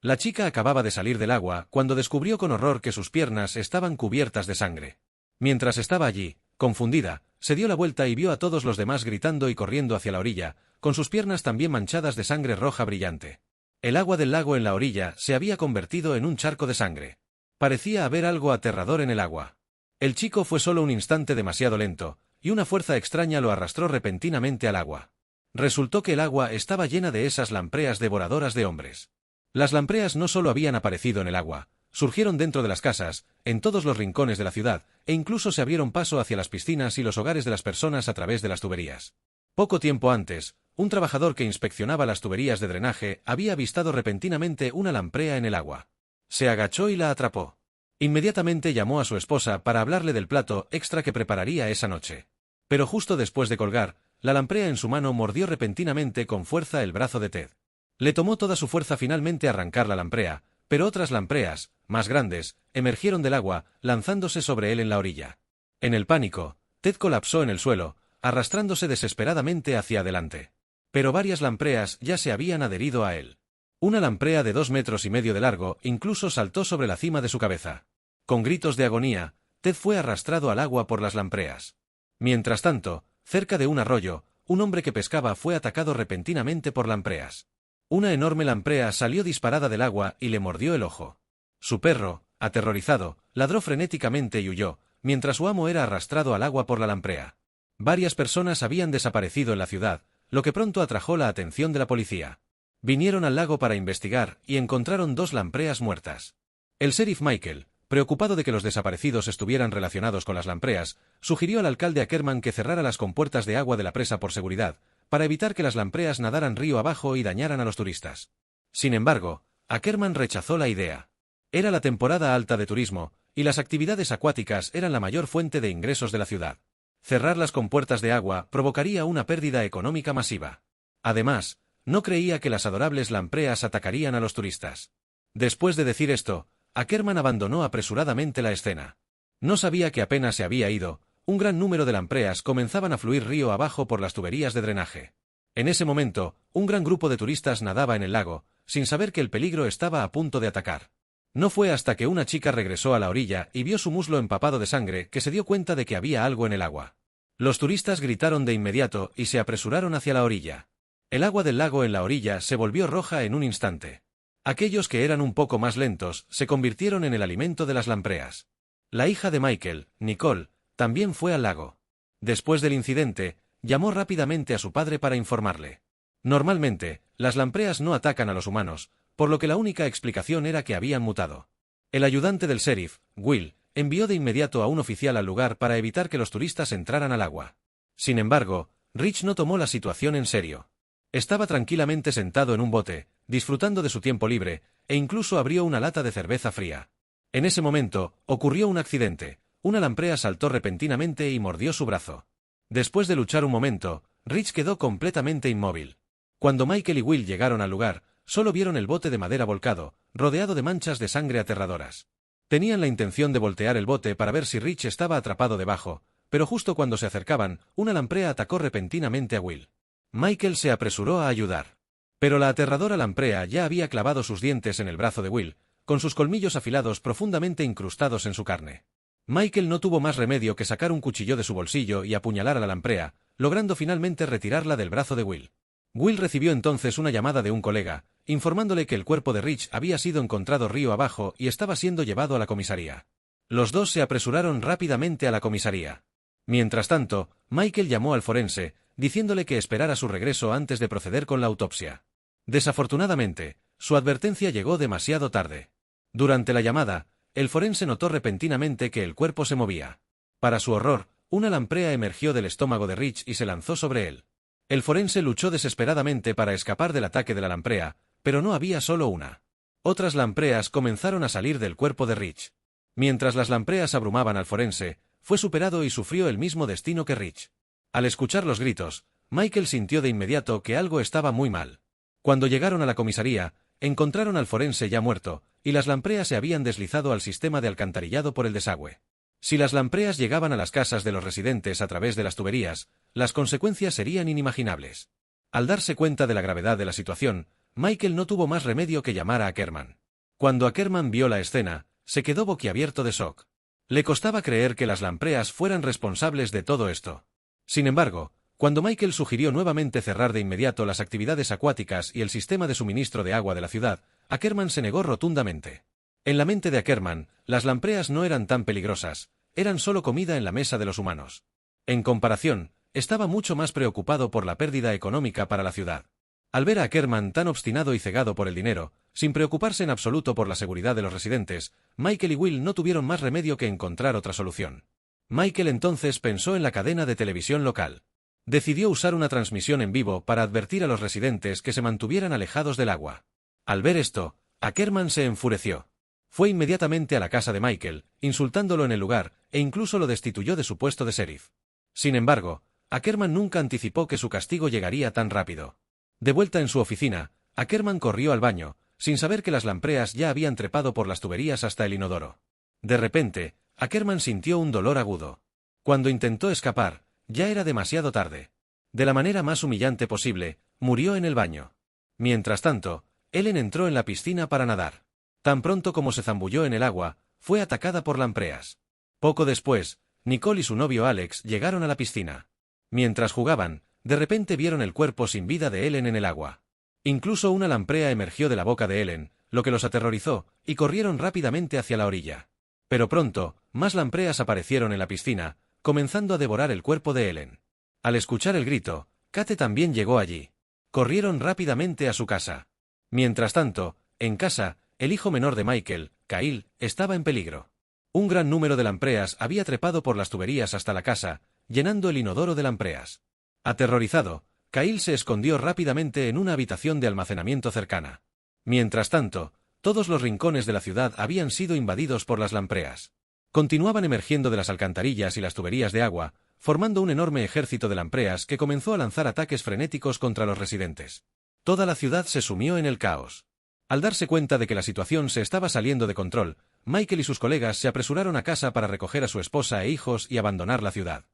La chica acababa de salir del agua cuando descubrió con horror que sus piernas estaban cubiertas de sangre. Mientras estaba allí, confundida, se dio la vuelta y vio a todos los demás gritando y corriendo hacia la orilla, con sus piernas también manchadas de sangre roja brillante. El agua del lago en la orilla se había convertido en un charco de sangre. Parecía haber algo aterrador en el agua. El chico fue solo un instante demasiado lento, y una fuerza extraña lo arrastró repentinamente al agua. Resultó que el agua estaba llena de esas lampreas devoradoras de hombres. Las lampreas no solo habían aparecido en el agua, surgieron dentro de las casas, en todos los rincones de la ciudad, e incluso se abrieron paso hacia las piscinas y los hogares de las personas a través de las tuberías. Poco tiempo antes, un trabajador que inspeccionaba las tuberías de drenaje había avistado repentinamente una lamprea en el agua. Se agachó y la atrapó. Inmediatamente llamó a su esposa para hablarle del plato extra que prepararía esa noche. Pero justo después de colgar, la lamprea en su mano mordió repentinamente con fuerza el brazo de Ted. Le tomó toda su fuerza finalmente arrancar la lamprea, pero otras lampreas, más grandes, emergieron del agua, lanzándose sobre él en la orilla. En el pánico, Ted colapsó en el suelo, arrastrándose desesperadamente hacia adelante. Pero varias lampreas ya se habían adherido a él. Una lamprea de 2,5 metros de largo incluso saltó sobre la cima de su cabeza. Con gritos de agonía, Ted fue arrastrado al agua por las lampreas. Mientras tanto, cerca de un arroyo, un hombre que pescaba fue atacado repentinamente por lampreas. Una enorme lamprea salió disparada del agua y le mordió el ojo. Su perro, aterrorizado, ladró frenéticamente y huyó, mientras su amo era arrastrado al agua por la lamprea. Varias personas habían desaparecido en la ciudad, lo que pronto atrajo la atención de la policía. Vinieron al lago para investigar y encontraron 2 lampreas muertas. El sheriff Michael, preocupado de que los desaparecidos estuvieran relacionados con las lampreas, sugirió al alcalde Ackerman que cerrara las compuertas de agua de la presa por seguridad, para evitar que las lampreas nadaran río abajo y dañaran a los turistas. Sin embargo, Ackerman rechazó la idea. Era la temporada alta de turismo, y las actividades acuáticas eran la mayor fuente de ingresos de la ciudad. Cerrar las compuertas de agua provocaría una pérdida económica masiva. Además, no creía que las adorables lampreas atacarían a los turistas. Después de decir esto, Ackerman abandonó apresuradamente la escena. No sabía que apenas se había ido, un gran número de lampreas comenzaban a fluir río abajo por las tuberías de drenaje. En ese momento, un gran grupo de turistas nadaba en el lago, sin saber que el peligro estaba a punto de atacar. No fue hasta que una chica regresó a la orilla y vio su muslo empapado de sangre que se dio cuenta de que había algo en el agua. Los turistas gritaron de inmediato y se apresuraron hacia la orilla. El agua del lago en la orilla se volvió roja en un instante. Aquellos que eran un poco más lentos se convirtieron en el alimento de las lampreas. La hija de Michael, Nicole, también fue al lago. Después del incidente, llamó rápidamente a su padre para informarle. Normalmente, las lampreas no atacan a los humanos, por lo que la única explicación era que habían mutado. El ayudante del sheriff, Will, envió de inmediato a un oficial al lugar para evitar que los turistas entraran al agua. Sin embargo, Rich no tomó la situación en serio. Estaba tranquilamente sentado en un bote, disfrutando de su tiempo libre, e incluso abrió una lata de cerveza fría. En ese momento, ocurrió un accidente. Una lamprea saltó repentinamente y mordió su brazo. Después de luchar un momento, Rich quedó completamente inmóvil. Cuando Michael y Will llegaron al lugar, solo vieron el bote de madera volcado, rodeado de manchas de sangre aterradoras. Tenían la intención de voltear el bote para ver si Rich estaba atrapado debajo, pero justo cuando se acercaban, una lamprea atacó repentinamente a Will. Michael se apresuró a ayudar. Pero la aterradora lamprea ya había clavado sus dientes en el brazo de Will, con sus colmillos afilados profundamente incrustados en su carne. Michael no tuvo más remedio que sacar un cuchillo de su bolsillo y apuñalar a la lamprea, logrando finalmente retirarla del brazo de Will. Will recibió entonces una llamada de un colega, informándole que el cuerpo de Rich había sido encontrado río abajo y estaba siendo llevado a la comisaría. Los dos se apresuraron rápidamente a la comisaría. Mientras tanto, Michael llamó al forense, diciéndole que esperara su regreso antes de proceder con la autopsia. Desafortunadamente, su advertencia llegó demasiado tarde. Durante la llamada, el forense notó repentinamente que el cuerpo se movía. Para su horror, una lamprea emergió del estómago de Rich y se lanzó sobre él. El forense luchó desesperadamente para escapar del ataque de la lamprea, pero no había solo una. Otras lampreas comenzaron a salir del cuerpo de Rich. Mientras las lampreas abrumaban al forense, fue superado y sufrió el mismo destino que Rich. Al escuchar los gritos, Michael sintió de inmediato que algo estaba muy mal. Cuando llegaron a la comisaría, encontraron al forense ya muerto, y las lampreas se habían deslizado al sistema de alcantarillado por el desagüe. Si las lampreas llegaban a las casas de los residentes a través de las tuberías, las consecuencias serían inimaginables. Al darse cuenta de la gravedad de la situación, Michael no tuvo más remedio que llamar a Ackerman. Cuando Ackerman vio la escena, se quedó boquiabierto de shock. Le costaba creer que las lampreas fueran responsables de todo esto. Sin embargo, cuando Michael sugirió nuevamente cerrar de inmediato las actividades acuáticas y el sistema de suministro de agua de la ciudad, Ackerman se negó rotundamente. En la mente de Ackerman, las lampreas no eran tan peligrosas, eran solo comida en la mesa de los humanos. En comparación, estaba mucho más preocupado por la pérdida económica para la ciudad. Al ver a Ackerman tan obstinado y cegado por el dinero, sin preocuparse en absoluto por la seguridad de los residentes, Michael y Will no tuvieron más remedio que encontrar otra solución. Michael entonces pensó en la cadena de televisión local. Decidió usar una transmisión en vivo para advertir a los residentes que se mantuvieran alejados del agua. Al ver esto, Ackerman se enfureció. Fue inmediatamente a la casa de Michael, insultándolo en el lugar, e incluso lo destituyó de su puesto de sheriff. Sin embargo, Ackerman nunca anticipó que su castigo llegaría tan rápido. De vuelta en su oficina, Ackerman corrió al baño, sin saber que las lampreas ya habían trepado por las tuberías hasta el inodoro. De repente, Ackerman sintió un dolor agudo. Cuando intentó escapar, ya era demasiado tarde. De la manera más humillante posible, murió en el baño. Mientras tanto, Ellen entró en la piscina para nadar. Tan pronto como se zambulló en el agua, fue atacada por lampreas. Poco después, Nicole y su novio Alex llegaron a la piscina. Mientras jugaban, de repente vieron el cuerpo sin vida de Ellen en el agua. Incluso una lamprea emergió de la boca de Ellen, lo que los aterrorizó, y corrieron rápidamente hacia la orilla. Pero pronto, más lampreas aparecieron en la piscina, comenzando a devorar el cuerpo de Ellen. Al escuchar el grito, Kate también llegó allí. Corrieron rápidamente a su casa. Mientras tanto, en casa, el hijo menor de Michael, Kyle, estaba en peligro. Un gran número de lampreas había trepado por las tuberías hasta la casa, llenando el inodoro de lampreas. Aterrorizado, Kyle se escondió rápidamente en una habitación de almacenamiento cercana. Mientras tanto, todos los rincones de la ciudad habían sido invadidos por las lampreas. Continuaban emergiendo de las alcantarillas y las tuberías de agua, formando un enorme ejército de lampreas que comenzó a lanzar ataques frenéticos contra los residentes. Toda la ciudad se sumió en el caos. Al darse cuenta de que la situación se estaba saliendo de control, Michael y sus colegas se apresuraron a casa para recoger a su esposa e hijos y abandonar la ciudad.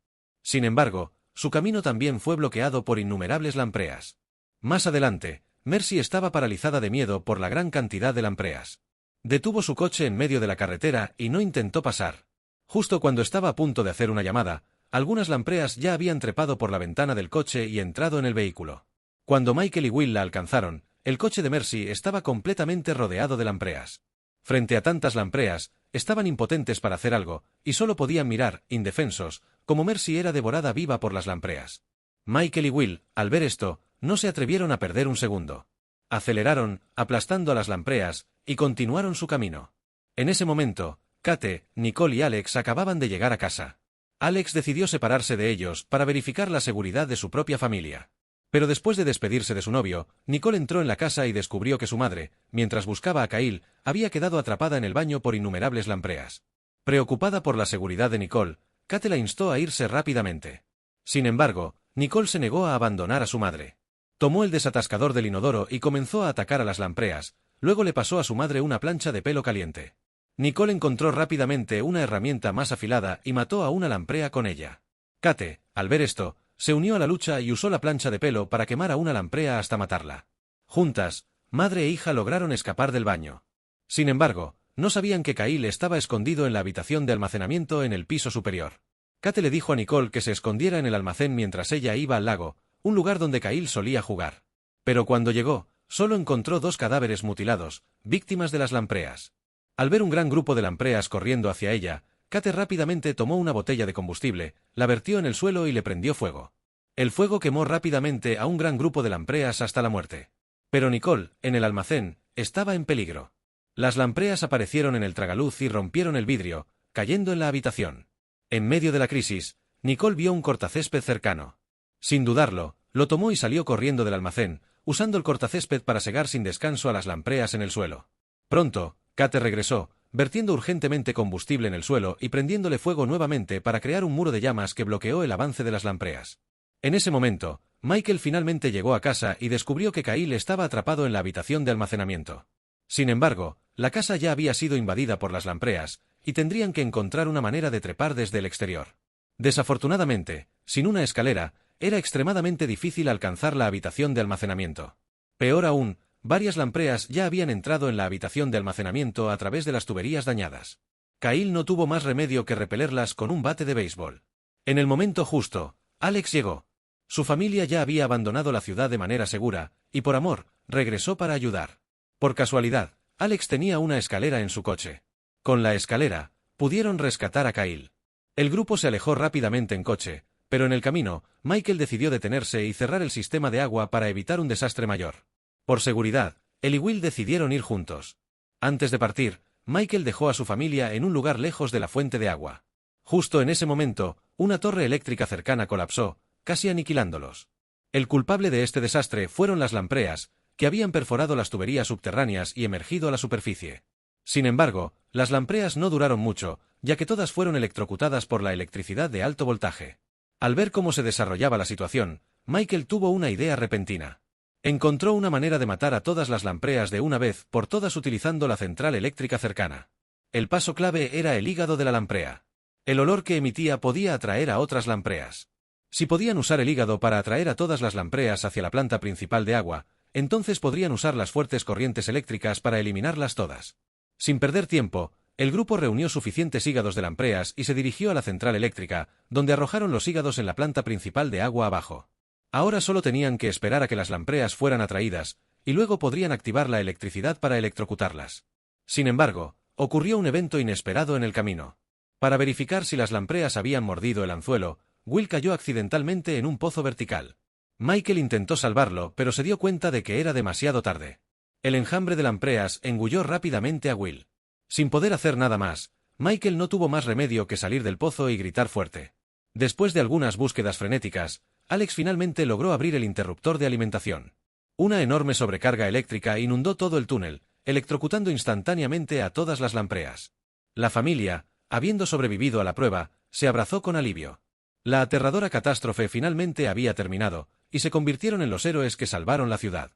Sin embargo, su camino también fue bloqueado por innumerables lampreas. Más adelante, Mercy estaba paralizada de miedo por la gran cantidad de lampreas. Detuvo su coche en medio de la carretera y no intentó pasar. Justo cuando estaba a punto de hacer una llamada, algunas lampreas ya habían trepado por la ventana del coche y entrado en el vehículo. Cuando Michael y Will la alcanzaron, el coche de Mercy estaba completamente rodeado de lampreas. Frente a tantas lampreas, estaban impotentes para hacer algo, y solo podían mirar, indefensos, como Mercy era devorada viva por las lampreas. Michael y Will, al ver esto, no se atrevieron a perder un segundo. Aceleraron, aplastando a las lampreas, y continuaron su camino. En ese momento, Kate, Nicole y Alex acababan de llegar a casa. Alex decidió separarse de ellos para verificar la seguridad de su propia familia. Pero después de despedirse de su novio, Nicole entró en la casa y descubrió que su madre, mientras buscaba a Kyle, había quedado atrapada en el baño por innumerables lampreas. Preocupada por la seguridad de Nicole, Kate la instó a irse rápidamente. Sin embargo, Nicole se negó a abandonar a su madre. Tomó el desatascador del inodoro y comenzó a atacar a las lampreas, luego le pasó a su madre una plancha de pelo caliente. Nicole encontró rápidamente una herramienta más afilada y mató a una lamprea con ella. Kate, al ver esto, se unió a la lucha y usó la plancha de pelo para quemar a una lamprea hasta matarla. Juntas, madre e hija lograron escapar del baño. Sin embargo, no sabían que Kyle estaba escondido en la habitación de almacenamiento en el piso superior. Kate le dijo a Nicole que se escondiera en el almacén mientras ella iba al lago, un lugar donde Kyle solía jugar. Pero cuando llegó, solo encontró 2 cadáveres mutilados, víctimas de las lampreas. Al ver un gran grupo de lampreas corriendo hacia ella, Kate rápidamente tomó una botella de combustible, la vertió en el suelo y le prendió fuego. El fuego quemó rápidamente a un gran grupo de lampreas hasta la muerte. Pero Nicole, en el almacén, estaba en peligro. Las lampreas aparecieron en el tragaluz y rompieron el vidrio, cayendo en la habitación. En medio de la crisis, Nicole vio un cortacésped cercano. Sin dudarlo, lo tomó y salió corriendo del almacén, usando el cortacésped para segar sin descanso a las lampreas en el suelo. Pronto, Kate regresó, vertiendo urgentemente combustible en el suelo y prendiéndole fuego nuevamente para crear un muro de llamas que bloqueó el avance de las lampreas. En ese momento, Michael finalmente llegó a casa y descubrió que Kyle estaba atrapado en la habitación de almacenamiento. Sin embargo, la casa ya había sido invadida por las lampreas, y tendrían que encontrar una manera de trepar desde el exterior. Desafortunadamente, sin una escalera, era extremadamente difícil alcanzar la habitación de almacenamiento. Peor aún, varias lampreas ya habían entrado en la habitación de almacenamiento a través de las tuberías dañadas. Kyle no tuvo más remedio que repelerlas con un bate de béisbol. En el momento justo, Alex llegó. Su familia ya había abandonado la ciudad de manera segura, y por amor, regresó para ayudar. Por casualidad, Alex tenía una escalera en su coche. Con la escalera, pudieron rescatar a Kyle. El grupo se alejó rápidamente en coche, pero en el camino, Michael decidió detenerse y cerrar el sistema de agua para evitar un desastre mayor. Por seguridad, él y Will decidieron ir juntos. Antes de partir, Michael dejó a su familia en un lugar lejos de la fuente de agua. Justo en ese momento, una torre eléctrica cercana colapsó, casi aniquilándolos. El culpable de este desastre fueron las lampreas, que habían perforado las tuberías subterráneas y emergido a la superficie. Sin embargo, las lampreas no duraron mucho, ya que todas fueron electrocutadas por la electricidad de alto voltaje. Al ver cómo se desarrollaba la situación, Michael tuvo una idea repentina. Encontró una manera de matar a todas las lampreas de una vez por todas utilizando la central eléctrica cercana. El paso clave era el hígado de la lamprea. El olor que emitía podía atraer a otras lampreas. Si podían usar el hígado para atraer a todas las lampreas hacia la planta principal de agua, entonces podrían usar las fuertes corrientes eléctricas para eliminarlas todas. Sin perder tiempo, el grupo reunió suficientes hígados de lampreas y se dirigió a la central eléctrica, donde arrojaron los hígados en la planta principal de agua abajo. Ahora solo tenían que esperar a que las lampreas fueran atraídas, y luego podrían activar la electricidad para electrocutarlas. Sin embargo, ocurrió un evento inesperado en el camino. Para verificar si las lampreas habían mordido el anzuelo, Will cayó accidentalmente en un pozo vertical. Michael intentó salvarlo, pero se dio cuenta de que era demasiado tarde. El enjambre de lampreas engulló rápidamente a Will. Sin poder hacer nada más, Michael no tuvo más remedio que salir del pozo y gritar fuerte. Después de algunas búsquedas frenéticas, Alex finalmente logró abrir el interruptor de alimentación. Una enorme sobrecarga eléctrica inundó todo el túnel, electrocutando instantáneamente a todas las lampreas. La familia, habiendo sobrevivido a la prueba, se abrazó con alivio. La aterradora catástrofe finalmente había terminado, y se convirtieron en los héroes que salvaron la ciudad.